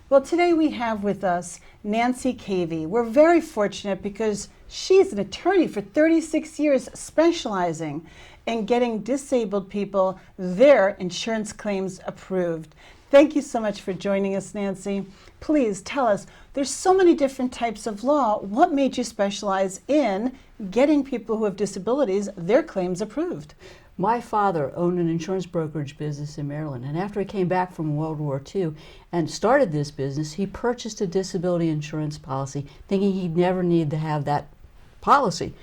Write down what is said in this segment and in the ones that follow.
Well, today we have with us Nancy Cavey. We're very fortunate because she's an attorney for 36 years specializing in getting disabled people their insurance claims approved. Thank you so much for joining us, Nancy. Please tell us, there's so many different types of law. What made you specialize in getting people who have disabilities their claims approved? My father owned an insurance brokerage business in Maryland, and after he came back from World War II and started this business, he purchased a disability insurance policy thinking he'd never need to have that policy.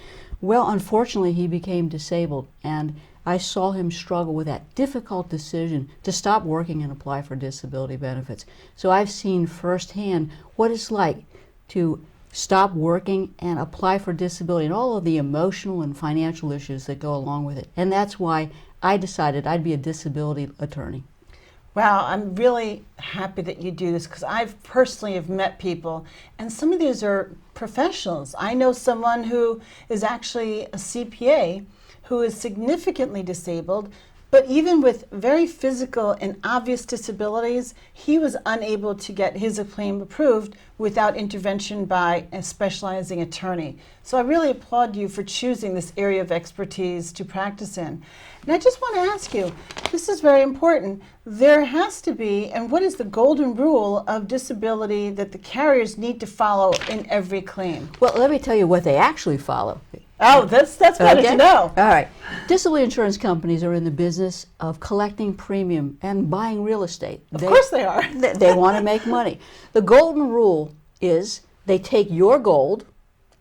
Well, unfortunately, he became disabled, and I saw him struggle with that difficult decision to stop working and apply for disability benefits. So I've seen firsthand what it's like to stop working and apply for disability and all of the emotional and financial issues that go along with it. And that's why I decided I'd be a disability attorney. Wow, I'm really happy that you do this because I've personally have met people, and some of these are professionals. I know someone who is actually a CPA who is significantly disabled, but even with very physical and obvious disabilities, he was unable to get his claim approved without intervention by a specializing attorney. So I really applaud you for choosing this area of expertise to practice in. And I just want to ask you, this is very important. There has to be, and what is the golden rule of disability that the carriers need to follow in every claim? Well, let me tell you what they actually follow. Oh, that's better to know. All right. Disability insurance companies are in the business of collecting premium and buying real estate. Of course they are. They want to make money. The golden rule is they take your gold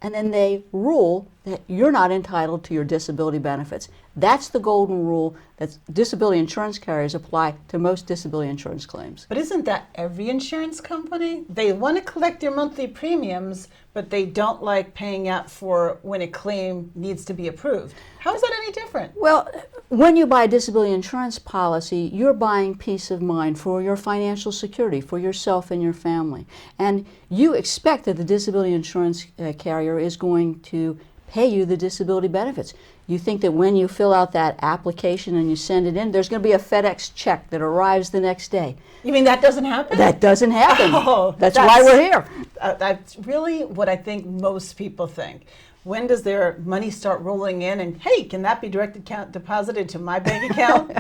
and then they rule that you're not entitled to your disability benefits. That's the golden rule that disability insurance carriers apply to most disability insurance claims. But isn't that every insurance company? They want to collect their monthly premiums, but they don't like paying out for when a claim needs to be approved. How is that any different? Well, when you buy a disability insurance policy, you're buying peace of mind for your financial security, for yourself and your family. And you expect that the disability insurance carrier is going to pay you the disability benefits. You think that when you fill out that application and you send it in, there's going to be a FedEx check that arrives the next day. You mean that doesn't happen? That doesn't happen. Oh, that's why we're here. That's really what I think most people think. When does their money start rolling in and, hey, can that be deposited to my bank account?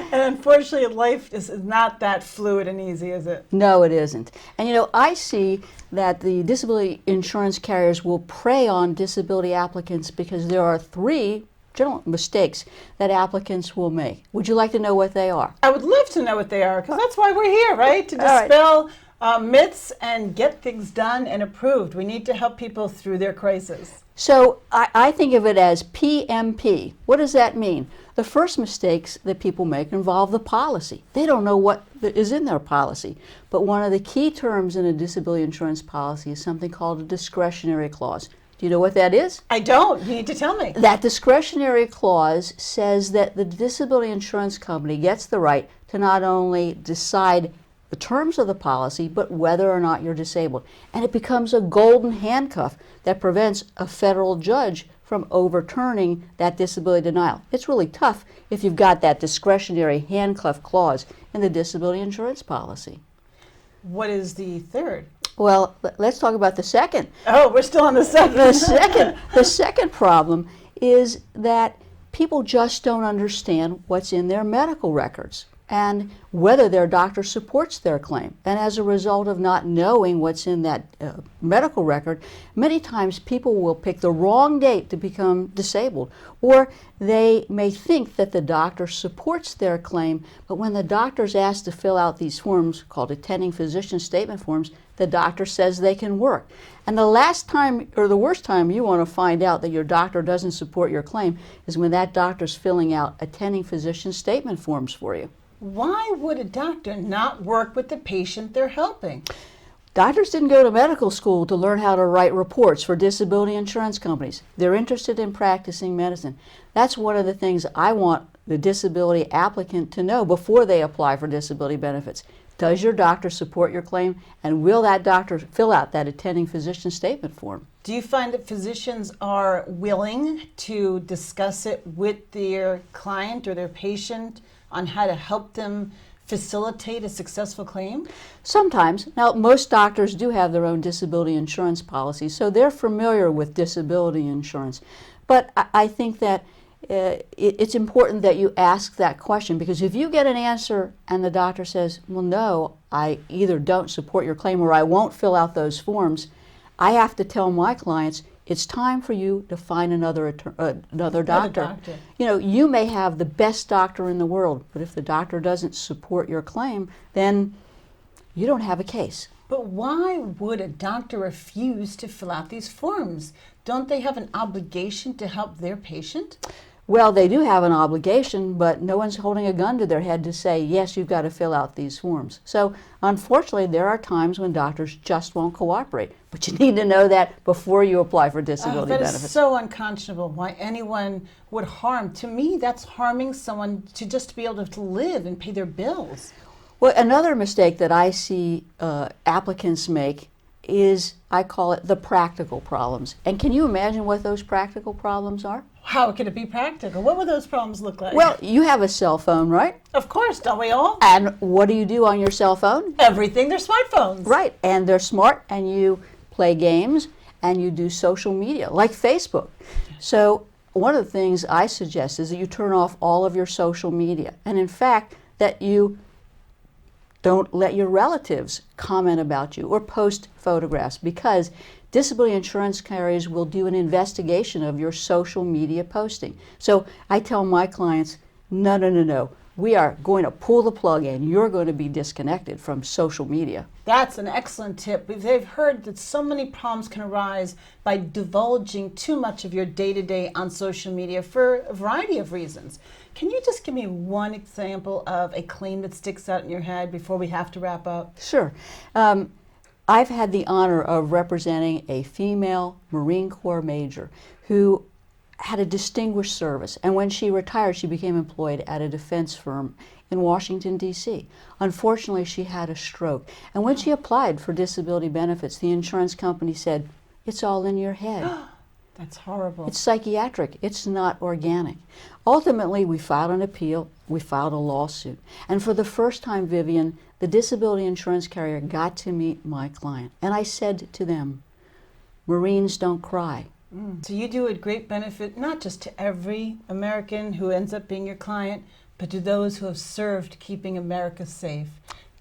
And unfortunately, life is not that fluid and easy, is it? No, it isn't. And you know, I see that the disability insurance carriers will prey on disability applicants because there are three general mistakes that applicants will make. Would you like to know what they are? I would love to know what they are, because that's why we're here, right? To dispel myths and get things done and approved. We need to help people through their crisis. So I think of it as PMP. What does that mean? The first mistakes that people make involve the policy. They don't know what is in their policy. But one of the key terms in a disability insurance policy is something called a discretionary clause. Do you know what that is? I don't. You need to tell me. That discretionary clause says that the disability insurance company gets the right to not only decide the terms of the policy, but whether or not you're disabled. And it becomes a golden handcuff that prevents a federal judge from overturning that disability denial. It's really tough if you've got that discretionary handcuff clause in the disability insurance policy. What is the third? Well, let's talk about the second. Oh, we're still on the second. The second problem is that people just don't understand what's in their medical records and whether their doctor supports their claim. And as a result of not knowing what's in that medical record, many times people will pick the wrong date to become disabled, or they may think that the doctor supports their claim, but when the doctor's asked to fill out these forms called attending physician statement forms, the doctor says they can work. And the last time, or the worst time you want to find out that your doctor doesn't support your claim is when that doctor's filling out attending physician statement forms for you. Why would a doctor not work with the patient they're helping? Doctors didn't go to medical school to learn how to write reports for disability insurance companies. They're interested in practicing medicine. That's one of the things I want the disability applicant to know before they apply for disability benefits. Does your doctor support your claim, and will that doctor fill out that attending physician statement form? Do you find that physicians are willing to discuss it with their client or their patient on how to help them facilitate a successful claim? Sometimes. Now, most doctors do have their own disability insurance policy, so they're familiar with disability insurance. But I think that it's important that you ask that question, because if you get an answer and the doctor says, well, no, I either don't support your claim or I won't fill out those forms, I have to tell my clients, it's time for you to find another doctor. You know, you may have the best doctor in the world, but if the doctor doesn't support your claim, then you don't have a case. But why would a doctor refuse to fill out these forms? Don't they have an obligation to help their patient? Well, they do have an obligation, but no one's holding a gun to their head to say, yes, you've got to fill out these forms. So, unfortunately, there are times when doctors just won't cooperate. But you need to know that before you apply for disability benefits. That is so unconscionable why anyone would harm. To me, that's harming someone to just be able to live and pay their bills. Well, another mistake that I see applicants make is, I call it the practical problems. And can you imagine what those practical problems are? How could it be practical? What would those problems look like? Well, you have a cell phone, right? Of course, don't we all? And what do you do on your cell phone? Everything. They're smartphones. Right, and they're smart, and you play games, and you do social media, like Facebook. So one of the things I suggest is that you turn off all of your social media. And in fact, that you don't let your relatives comment about you or post photographs, because disability insurance carriers will do an investigation of your social media posting. So I tell my clients, no. We are going to pull the plug in. You're going to be disconnected from social media. That's an excellent tip. They've heard that so many problems can arise by divulging too much of your day-to-day on social media for a variety of reasons. Can you just give me one example of a claim that sticks out in your head before we have to wrap up? Sure. I've had the honor of representing a female Marine Corps major who had a distinguished service, and when she retired, she became employed at a defense firm in Washington, D.C. Unfortunately, she had a stroke, and when she applied for disability benefits, the insurance company said, it's all in your head. That's horrible. It's psychiatric. It's not organic. Ultimately, we filed an appeal. We filed a lawsuit. And for the first time, Vivian, the disability insurance carrier got to meet my client. And I said to them, Marines don't cry. So you do a great benefit, not just to every American who ends up being your client, but to those who have served keeping America safe.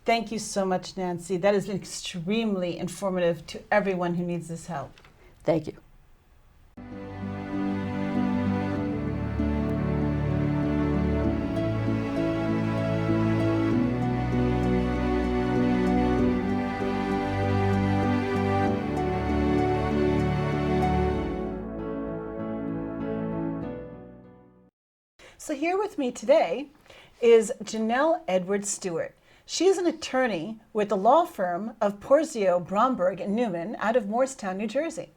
Thank you so much, Nancy. That has been extremely informative to everyone who needs this help. Thank you. So here with me today is Janelle Edwards-Stewart. She is an attorney with the law firm of Porzio, Bromberg, and Newman out of Morristown, New Jersey.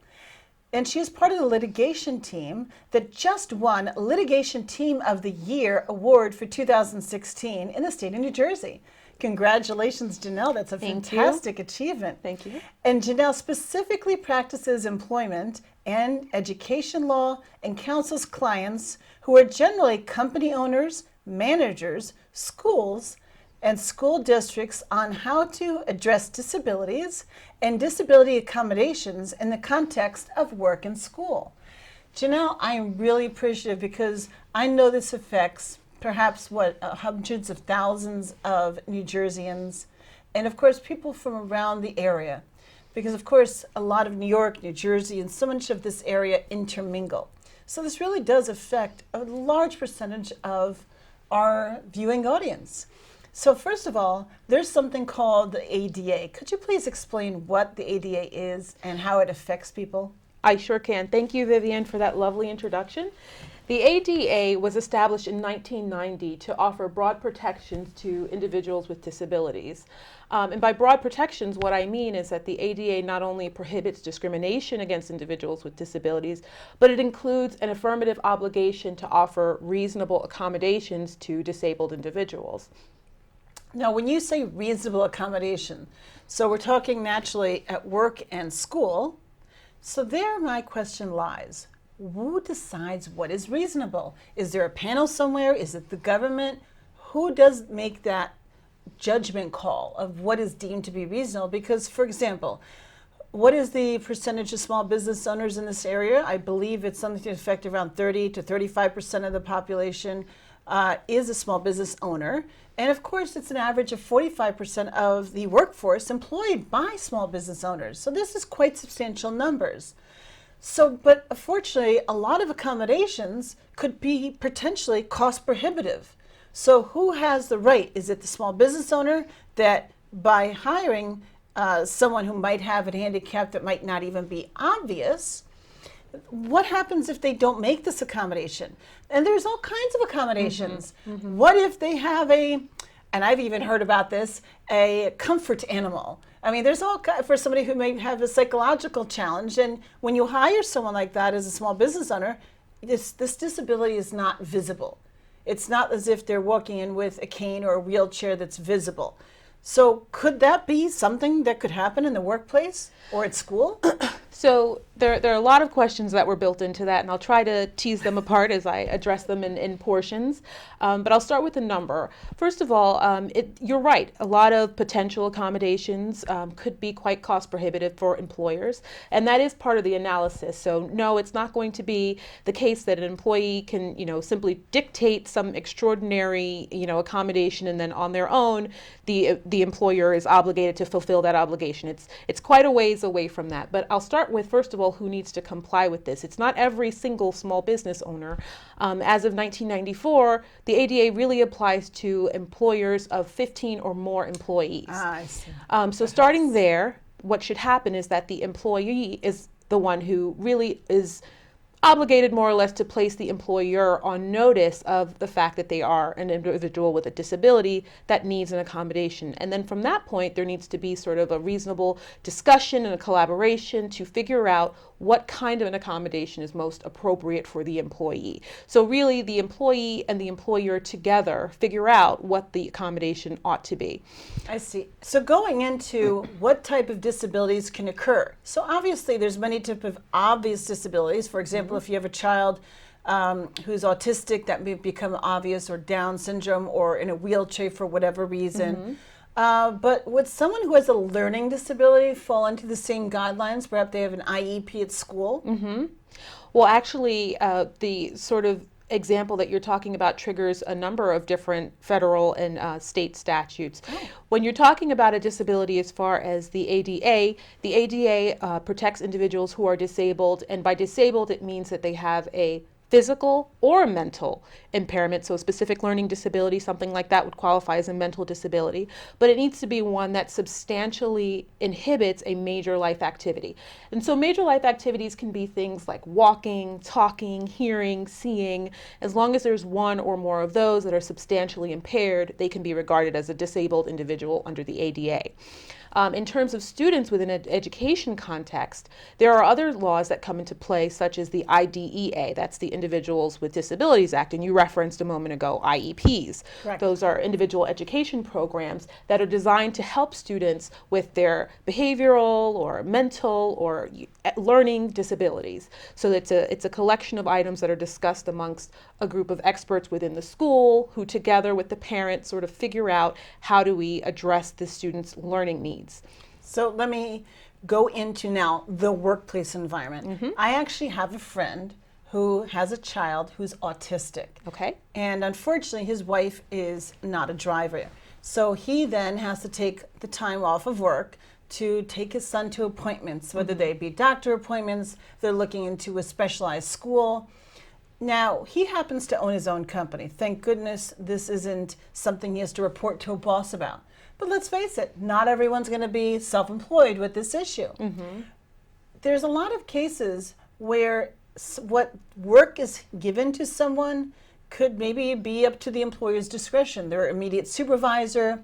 And she is part of the litigation team that just won Litigation Team of the Year award for 2016 in the state of New Jersey. Congratulations, Janelle. That's a fantastic achievement. Thank you. And Janelle specifically practices employment and education law and counsels clients who are generally company owners, managers, schools, and school districts on how to address disabilities and disability accommodations in the context of work and school. Janelle, I am really appreciative because I know this affects perhaps hundreds of thousands of New Jerseyans, and of course people from around the area, because of course a lot of New York, New Jersey, and so much of this area intermingle. So this really does affect a large percentage of our viewing audience. So first of all, there's something called the ADA. Could you please explain what the ADA is and how it affects people? I sure can. Thank you, Vivian, for that lovely introduction. The ADA was established in 1990 to offer broad protections to individuals with disabilities. And by broad protections, what I mean is that the ADA not only prohibits discrimination against individuals with disabilities, but it includes an affirmative obligation to offer reasonable accommodations to disabled individuals. Now, when you say reasonable accommodation, so we're talking naturally at work and school. So there my question lies. Who decides what is reasonable? Is there a panel somewhere? Is it the government? Who does make that judgment call of what is deemed to be reasonable. Because, for example, what is the percentage of small business owners in this area? I believe it's something to the effect around 30 to 35% of the population is a small business owner. And of course, it's an average of 45% of the workforce employed by small business owners. So this is quite substantial numbers. So, but unfortunately, a lot of accommodations could be potentially cost prohibitive. So who has the right? Is it the small business owner that by hiring someone who might have a handicap that might not even be obvious? What happens if they don't make this accommodation? And there's all kinds of accommodations. What if they have and I've even heard about this, a comfort animal? I mean, there's all for somebody who may have a psychological challenge. And when you hire someone like that as a small business owner, this disability is not visible. It's not as if they're walking in with a cane or a wheelchair that's visible. So could that be something that could happen in the workplace or at school? So there are a lot of questions that were built into that, and I'll try to tease them apart as I address them in portions. But I'll start with the number. First of all, you're right. A lot of potential accommodations could be quite cost prohibitive for employers, and that is part of the analysis. So no, it's not going to be the case that an employee can, simply dictate some extraordinary, accommodation, and then on their own, the employer is obligated to fulfill that obligation. It's quite a ways away from that. But I'll start with, first of all, who needs to comply with this. It's not every single small business owner. As of 1994, the ADA really applies to employers of 15 or more employees. I see. So starting there, what should happen is that the employee is the one who really is obligated more or less to place the employer on notice of the fact that they are an individual with a disability that needs an accommodation. And then from that point, there needs to be sort of a reasonable discussion and a collaboration to figure out what kind of an accommodation is most appropriate for the employee. So really, the employee and the employer together figure out what the accommodation ought to be. I see. So going into what type of disabilities can occur. So obviously there's many types of obvious disabilities. For example, if you have a child who's autistic, that may become obvious, or Down syndrome, or in a wheelchair for whatever reason. But would someone who has a learning disability fall into the same guidelines? Perhaps they have an IEP at school? Well, actually, the sort of example that you're talking about triggers a number of different federal and state statutes. When you're talking about a disability as far as the ADA protects individuals who are disabled, and by disabled it means that they have a physical or a mental impairment. So a specific learning disability, something like that would qualify as a mental disability, but it needs to be one that substantially inhibits a major life activity. And so major life activities can be things like walking, talking, hearing, seeing. As long as there's one or more of those that are substantially impaired, they can be regarded as a disabled individual under the ADA. In terms of students within an education context, there are other laws that come into play, such as the IDEA, that's the Individuals with Disabilities Act, and you referenced a moment ago IEPs. Correct. Those are individual education programs that are designed to help students with their behavioral or mental or learning disabilities. So it's a collection of items that are discussed amongst a group of experts within the school who together with the parents sort of figure out how do we address the students' learning needs. So let me go into now the workplace environment. I actually have a friend who has a child who's autistic. Okay. And unfortunately, his wife is not a driver. So he then has to take the time off of work to take his son to appointments, whether they be doctor appointments, they're looking into a specialized school. Now, he happens to own his own company. Thank goodness this isn't something he has to report to a boss about. But let's face it, not everyone's going to be self-employed with this issue. There's a lot of cases where what work is given to someone could maybe be up to the employer's discretion, their immediate supervisor.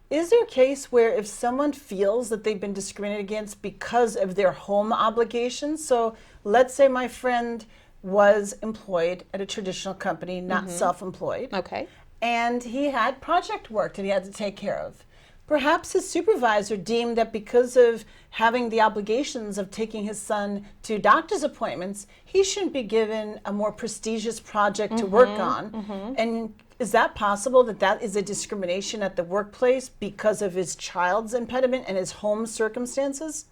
Is there a case where if someone feels that they've been discriminated against because of their home obligations? So let's say my friend was employed at a traditional company, not self-employed. Okay. And he had project work that he had to take care of. Perhaps his supervisor deemed that because of having the obligations of taking his son to doctor's appointments, he shouldn't be given a more prestigious project to work on. And Is that possible that that is a discrimination at the workplace because of his child's impediment and his home circumstances?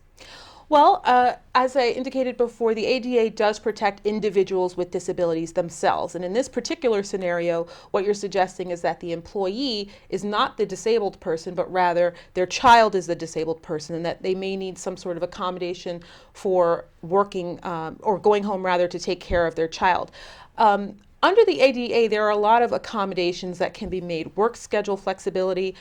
Well, as I indicated before, the ADA does protect individuals with disabilities themselves. And in this particular scenario, what you're suggesting is that the employee is not the disabled person, but rather their child is the disabled person, and that they may need some sort of accommodation for working or going home rather to take care of their child. Under the ADA, there are a lot of accommodations that can be made. Work schedule flexibility,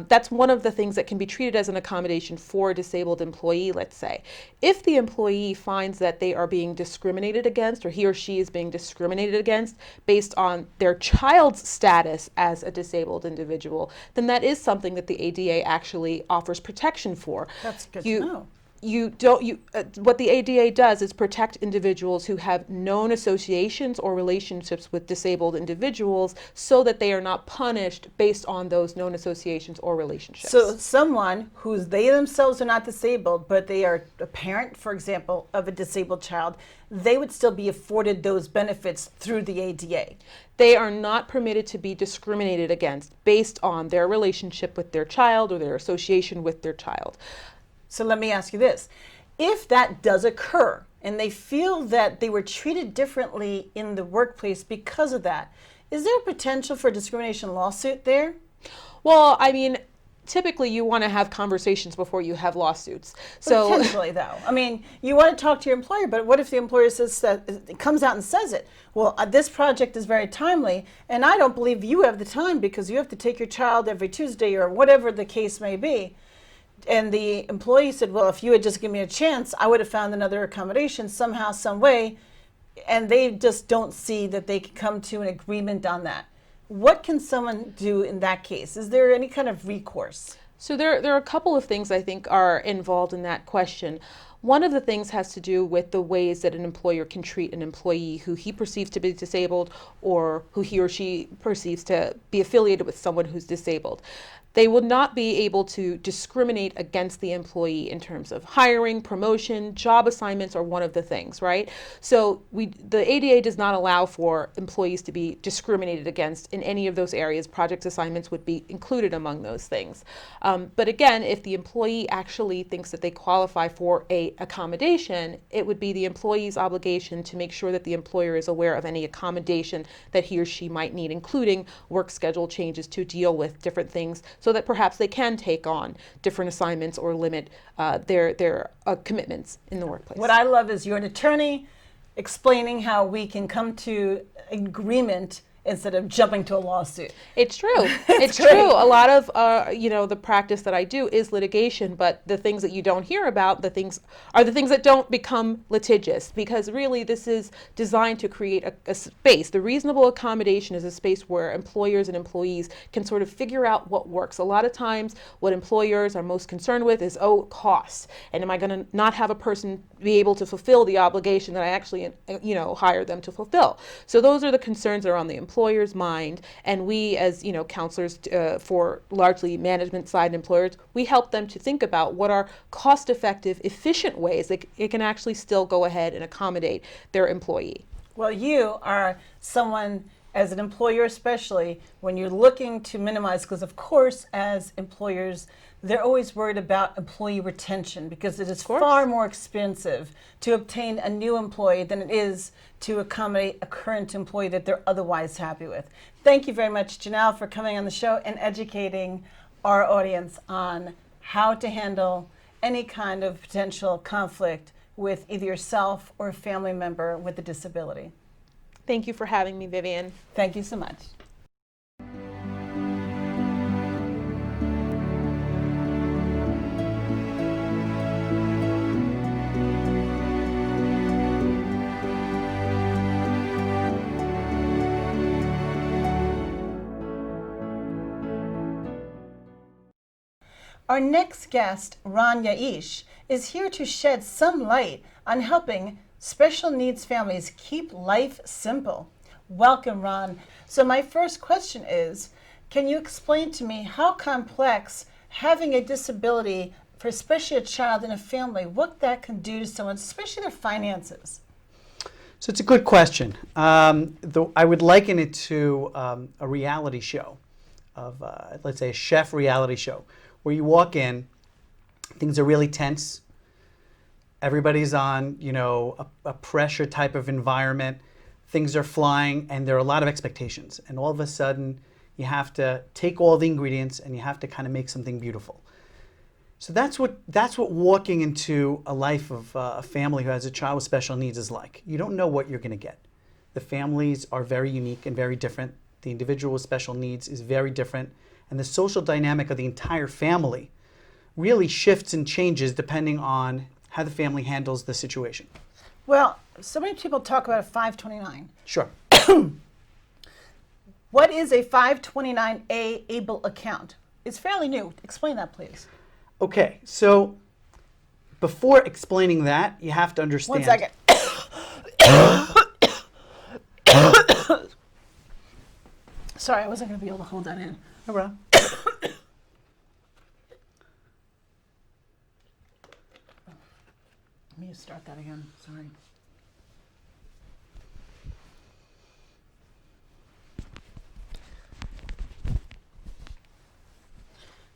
that's one of the things that can be treated as an accommodation for a disabled employee, let's say. If the employee finds that they are being discriminated against, or he or she is being discriminated against based on their child's status as a disabled individual, then that is something that the ADA actually offers protection for. That's good to know. What the ADA does is protect individuals who have known associations or relationships with disabled individuals so that they are not punished based on those known associations or relationships. So someone who's they themselves are not disabled, but they are a parent, for example, of a disabled child, they would still be afforded those benefits through the ADA. They are not permitted to be discriminated against based on their relationship with their child or their association with their child. So let me ask you this. If that does occur and they feel that they were treated differently in the workplace because of that, is there a potential for a discrimination lawsuit there? Well, I mean, typically you want to have conversations before you have lawsuits. So potentially, though. I mean, you want to talk to your employer, but what if the employer says that, comes out and says it? Well, this project is very timely, and I don't believe you have the time because you have to take your child every Tuesday or whatever the case may be. And the employee said, well, if you had just given me a chance, I would have found another accommodation somehow, some way. And they just don't see that they can come to an agreement on that. What can someone do in that case? Is there any kind of recourse? So there are a couple of things I think are involved in that question. One of the things has to do with the ways that an employer can treat an employee who he perceives to be disabled or who he or she perceives to be affiliated with someone who's disabled. They will not be able to discriminate against the employee in terms of hiring, promotion, job assignments are one of the things, right? So the ADA does not allow for employees to be discriminated against in any of those areas. Project assignments would be included among those things. But again, if the employee actually thinks that they qualify for a accommodation, it would be the employee's obligation to make sure that the employer is aware of any accommodation that he or she might need, including work schedule changes to deal with different things, so that perhaps they can take on different assignments or limit their commitments in the workplace. What I love is you're an attorney explaining how we can come to agreement instead of jumping to a lawsuit. It's true. It's great. true. A lot of the practice that I do is litigation, but the things that you don't hear about, the things that don't become litigious, because really this is designed to create a space. The reasonable accommodation is a space where employers and employees can sort of figure out what works. A lot of times what employers are most concerned with is, costs, and am I going to not have a person be able to fulfill the obligation that I actually hire them to fulfill? So those are the concerns that are on the employer's mind, and we as counselors for largely management side employers, we help them to think about what are cost-effective, efficient ways that it can actually still go ahead and accommodate their employee. Well, you are someone, as an employer especially, when you're looking to minimize, because of course as employers they're always worried about employee retention because it is far more expensive to obtain a new employee than it is to accommodate a current employee that they're otherwise happy with. Thank you very much, Janelle, for coming on the show and educating our audience on how to handle any kind of potential conflict with either yourself or a family member with a disability. Thank you for having me, Vivian. Thank you so much. Our next guest, Ronn Yiash, is here to shed some light on helping special needs families keep life simple. Welcome, Ronn. So my first question is, can you explain to me how complex having a disability, for especially a child in a family, what that can do to someone, especially their finances? So it's a good question. I would liken it to a reality show of, let's say, a chef reality show, where you walk in, things are really tense. Everybody's on, a pressure type of environment. Things are flying, and there are a lot of expectations. And all of a sudden, you have to take all the ingredients, and you have to kind of make something beautiful. So that's what walking into a life of a family who has a child with special needs is like. You don't know what you're going to get. The families are very unique and very different. The individual with special needs is very different. And the social dynamic of the entire family really shifts and changes depending on how the family handles the situation. Well, so many people talk about a 529. Sure. What is a 529A ABLE account? It's fairly new. Explain that, please. Okay, so before explaining that, you have to understand. 1 second. Sorry, I wasn't going to be able to hold that in. No problem. Let me start that again. Sorry.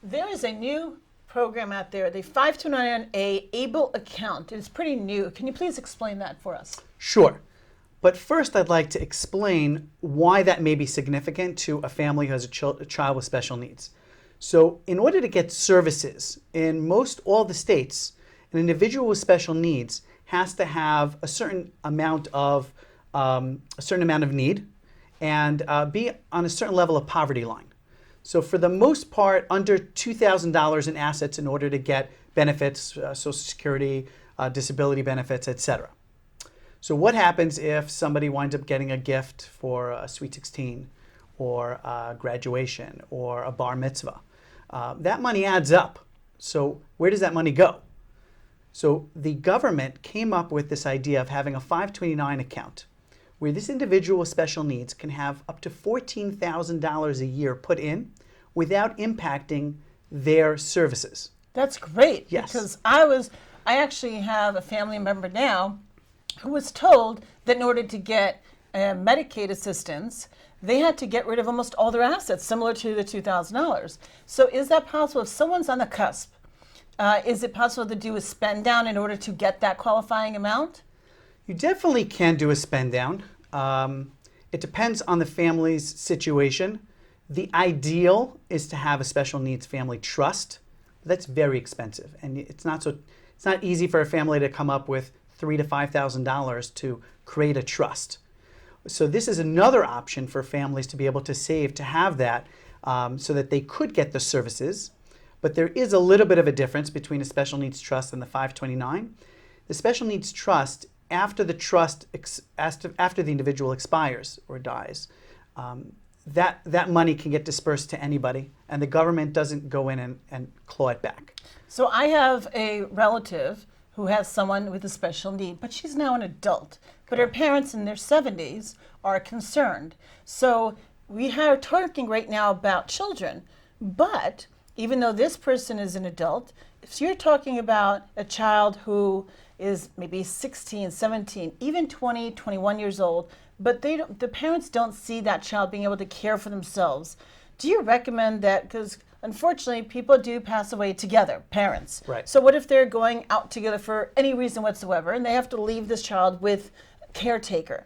There is a new program out there, the 529A ABLE account. It's pretty new. Can you please explain that for us? Sure. But first, I'd like to explain why that may be significant to a family who has a child with special needs. So in order to get services in most all the states, an individual with special needs has to have a certain amount of need and be on a certain level of poverty line. So for the most part, under $2,000 in assets in order to get benefits, Social Security, disability benefits, etc. So what happens if somebody winds up getting a gift for a Sweet 16 or graduation or a bar mitzvah? That money adds up. So where does that money go? So the government came up with this idea of having a 529 account where this individual with special needs can have up to $14,000 a year put in without impacting their services. That's great. Yes. Because I actually have a family member now who was told that in order to get Medicaid assistance, they had to get rid of almost all their assets, similar to the $2,000. So is that possible? If someone's on the cusp, is it possible to do a spend down in order to get that qualifying amount? You definitely can do a spend down. It depends on the family's situation. The ideal is to have a special needs family trust. That's very expensive, and it's not easy for a family to come up with $3,000 to $5,000 to create a trust. So this is another option for families to be able to save to have that, so that they could get the services. But there is a little bit of a difference between a special needs trust and the 529. The special needs trust, after the individual expires or dies, that money can get dispersed to anybody, and the government doesn't go in and claw it back. So I have a relative who has someone with a special need, but she's now an adult. But her parents in their 70s are concerned. So we are talking right now about children, but even though this person is an adult, if you're talking about a child who is maybe 16, 17, even 20, 21 years old, but the parents don't see that child being able to care for themselves. Do you recommend that? Because unfortunately, people do pass away together, parents. Right. So what if they're going out together for any reason whatsoever, and they have to leave this child with a caretaker?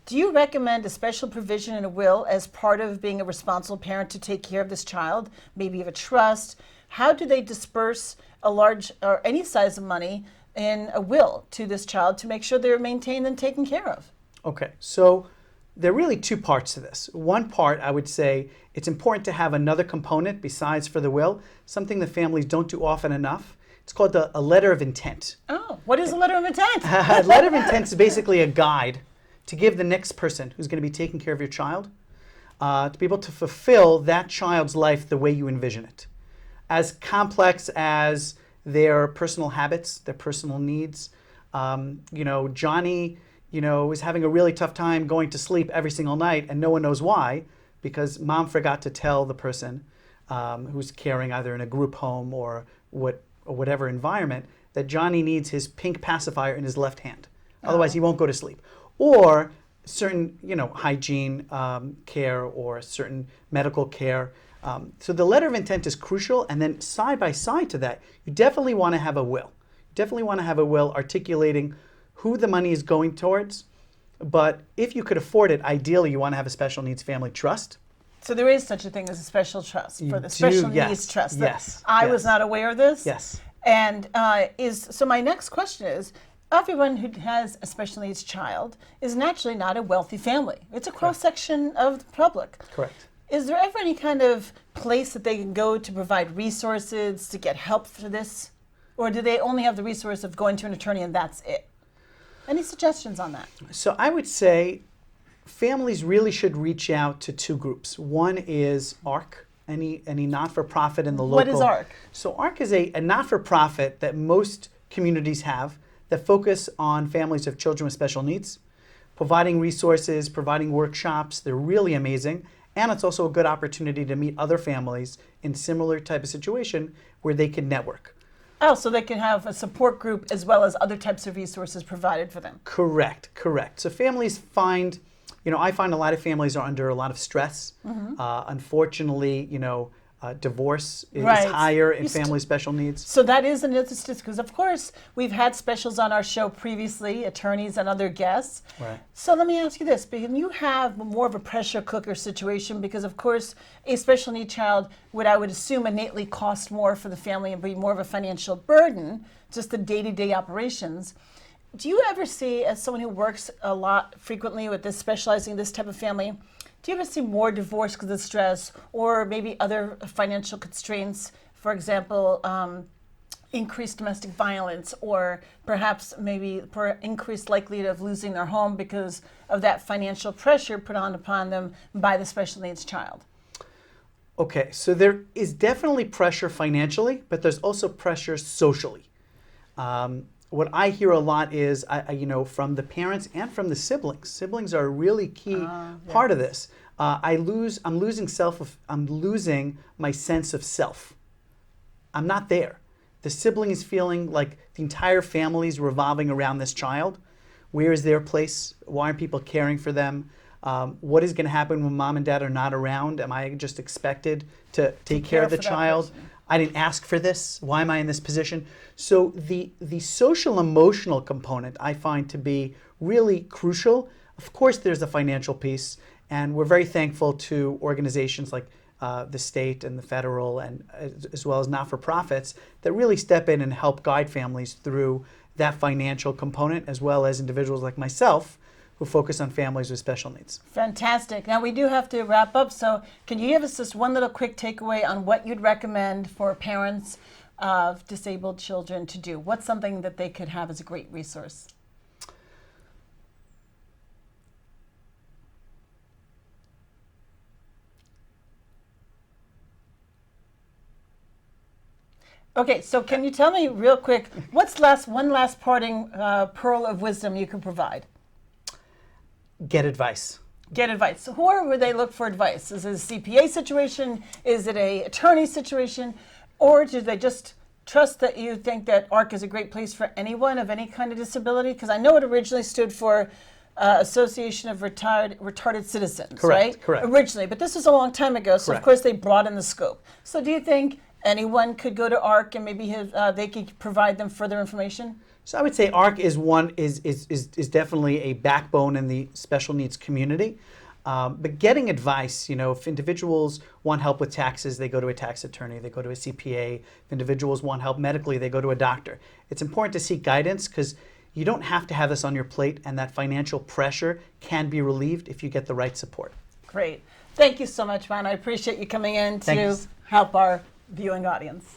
Do you recommend a special provision in a will as part of being a responsible parent to take care of this child, maybe of a trust? How do they disperse a large or any size of money in a will to this child to make sure they're maintained and taken care of? Okay, so there are really two parts to this. One part, I would say, it's important to have another component besides for the will, something the families don't do often enough. It's called a letter of intent. Oh, what is a letter of intent? A letter of intent is basically a guide to give the next person who's going to be taking care of your child to be able to fulfill that child's life the way you envision it. As complex as their personal habits, their personal needs. Johnny, is having a really tough time going to sleep every single night, and no one knows why, because mom forgot to tell the person who's caring either in a group home or whatever environment that Johnny needs his pink pacifier in his left hand. Otherwise, he won't go to sleep. or certain, hygiene care or certain medical care. So the letter of intent is crucial, and then side by side to that, you definitely want to have a will. You definitely want to have a will articulating who the money is going towards. But if you could afford it, ideally you want to have a special needs family trust. So there is such a thing as a special trust for the special needs trust. Yes. I was not aware of this. Yes. And so my next question is, everyone who has a special needs child is naturally not a wealthy family. It's a cross-section of the public. Correct. Is there ever any kind of place that they can go to provide resources to get help for this? Or do they only have the resource of going to an attorney and that's it? Any suggestions on that? So I would say families really should reach out to two groups. One is ARC, any not-for-profit in the local. What is ARC? So ARC is a not-for-profit that most communities have that focus on families of children with special needs, providing resources, providing workshops. They're really amazing. And it's also a good opportunity to meet other families in similar type of situation where they can network. Oh, so they can have a support group as well as other types of resources provided for them. Correct. So families find, I find a lot of families are under a lot of stress. Unfortunately, divorce is higher in family special needs. So that is another statistic, because of course we've had specials on our show previously, attorneys and other guests. Right. So let me ask you this, because you have more of a pressure cooker situation, because of course a special need child I would assume innately cost more for the family and be more of a financial burden, just the day-to-day operations. Do you ever see, as someone who works a lot frequently with this, specializing in this type of family, do you ever see more divorce because of stress or maybe other financial constraints? For example, increased domestic violence, or perhaps maybe increased likelihood of losing their home because of that financial pressure put on upon them by the special needs child? Okay, so there is definitely pressure financially, but there's also pressure socially. What I hear a lot is, from the parents and from the siblings. Siblings are a really key part of this. I'm losing my sense of self. I'm not there. The sibling is feeling like the entire family is revolving around this child. Where is their place? Why aren't people caring for them? What is going to happen when mom and dad are not around? Am I just expected to take care of the child? I didn't ask for this. Why am I in this position? So the social emotional component I find to be really crucial. Of course, there's a financial piece, and we're very thankful to organizations like the state and the federal, and as well as not-for-profits that really step in and help guide families through that financial component, as well as individuals like myself who focus on families with special needs. Fantastic. Now we do have to wrap up, so can you give us just one little quick takeaway on what you'd recommend for parents of disabled children to do? What's something that they could have as a great resource? Okay, so can you tell me real quick, what's one last parting pearl of wisdom you can provide? Get advice. Get advice. So where would they look for advice? Is it a CPA situation? Is it a attorney situation? Or do they just trust that you think that ARC is a great place for anyone of any kind of disability? Because I know it originally stood for Association of Retarded Citizens, right? Correct. Originally, but this was a long time ago, so of course they broadened the scope. So do you think anyone could go to ARC and maybe they could provide them further information? So I would say ARC is definitely a backbone in the special needs community. But getting advice, if individuals want help with taxes, they go to a tax attorney, they go to a CPA. If individuals want help medically, they go to a doctor. It's important to seek guidance because you don't have to have this on your plate, and that financial pressure can be relieved if you get the right support. Great. Thank you so much, Ron. I appreciate you coming in to help our viewing audience.